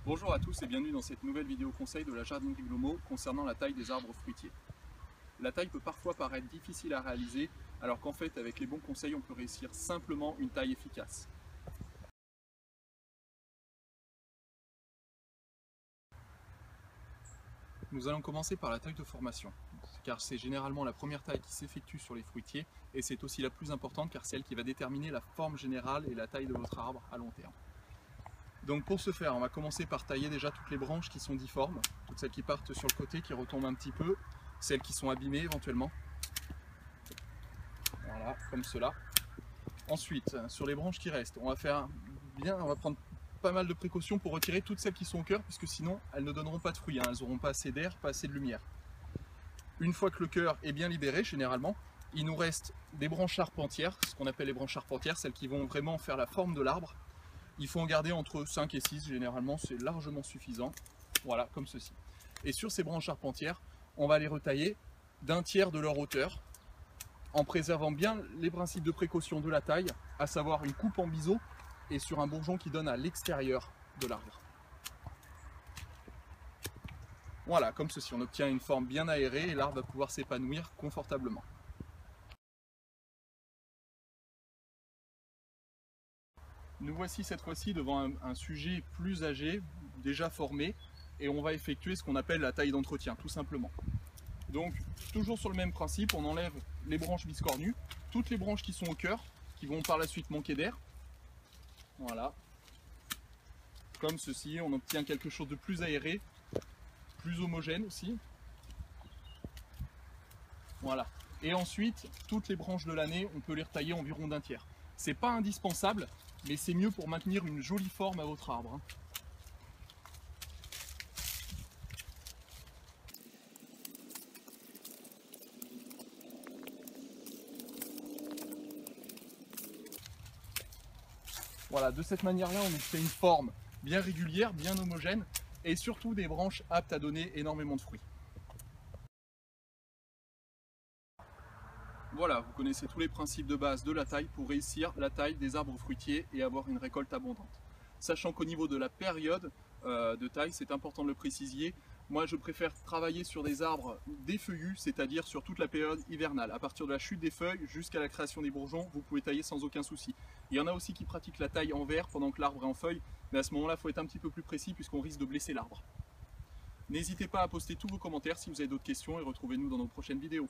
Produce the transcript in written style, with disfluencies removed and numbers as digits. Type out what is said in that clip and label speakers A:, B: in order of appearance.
A: Bonjour à tous et bienvenue dans cette nouvelle vidéo conseil de la jardinerie Glomo concernant la taille des arbres fruitiers. La taille peut parfois paraître difficile à réaliser, alors qu'en fait avec les bons conseils on peut réussir simplement une taille efficace. Nous allons commencer par la taille de formation, car c'est généralement la première taille qui s'effectue sur les fruitiers et c'est aussi la plus importante car c'est elle qui va déterminer la forme générale et la taille de votre arbre à long terme. Donc pour ce faire, on va commencer par tailler déjà toutes les branches qui sont difformes, toutes celles qui partent sur le côté, qui retombent un petit peu, celles qui sont abîmées éventuellement. Voilà, comme cela. Ensuite, sur les branches qui restent, on va prendre pas mal de précautions pour retirer toutes celles qui sont au cœur, puisque sinon elles ne donneront pas de fruits, elles n'auront pas assez d'air, pas assez de lumière. Une fois que le cœur est bien libéré, généralement, il nous reste des branches charpentières, ce qu'on appelle les branches charpentières, celles qui vont vraiment faire la forme de l'arbre. Il faut en garder entre 5 et 6, généralement c'est largement suffisant. Voilà, comme ceci. Et sur ces branches charpentières, on va les retailler d'un tiers de leur hauteur, en préservant bien les principes de précaution de la taille, à savoir une coupe en biseau et sur un bourgeon qui donne à l'extérieur de l'arbre. Voilà, comme ceci, on obtient une forme bien aérée et l'arbre va pouvoir s'épanouir confortablement. Nous voici cette fois-ci devant un sujet plus âgé, déjà formé, et on va effectuer ce qu'on appelle la taille d'entretien, tout simplement. Donc, toujours sur le même principe, on enlève les branches biscornues, toutes les branches qui sont au cœur, qui vont par la suite manquer d'air. Voilà. Comme ceci, on obtient quelque chose de plus aéré, plus homogène aussi. Voilà. Et ensuite, toutes les branches de l'année, on peut les retailler environ d'un tiers. C'est pas indispensable, mais c'est mieux pour maintenir une jolie forme à votre arbre. Voilà, de cette manière-là, on obtient une forme bien régulière, bien homogène, et surtout des branches aptes à donner énormément de fruits. Voilà, vous connaissez tous les principes de base de la taille pour réussir la taille des arbres fruitiers et avoir une récolte abondante. Sachant qu'au niveau de la période de taille, c'est important de le préciser, moi je préfère travailler sur des arbres défeuillus, c'est-à-dire sur toute la période hivernale. À partir de la chute des feuilles jusqu'à la création des bourgeons, vous pouvez tailler sans aucun souci. Il y en a aussi qui pratiquent la taille en verre pendant que l'arbre est en feuille, mais à ce moment-là, il faut être un petit peu plus précis puisqu'on risque de blesser l'arbre. N'hésitez pas à poster tous vos commentaires si vous avez d'autres questions et retrouvez-nous dans nos prochaines vidéos.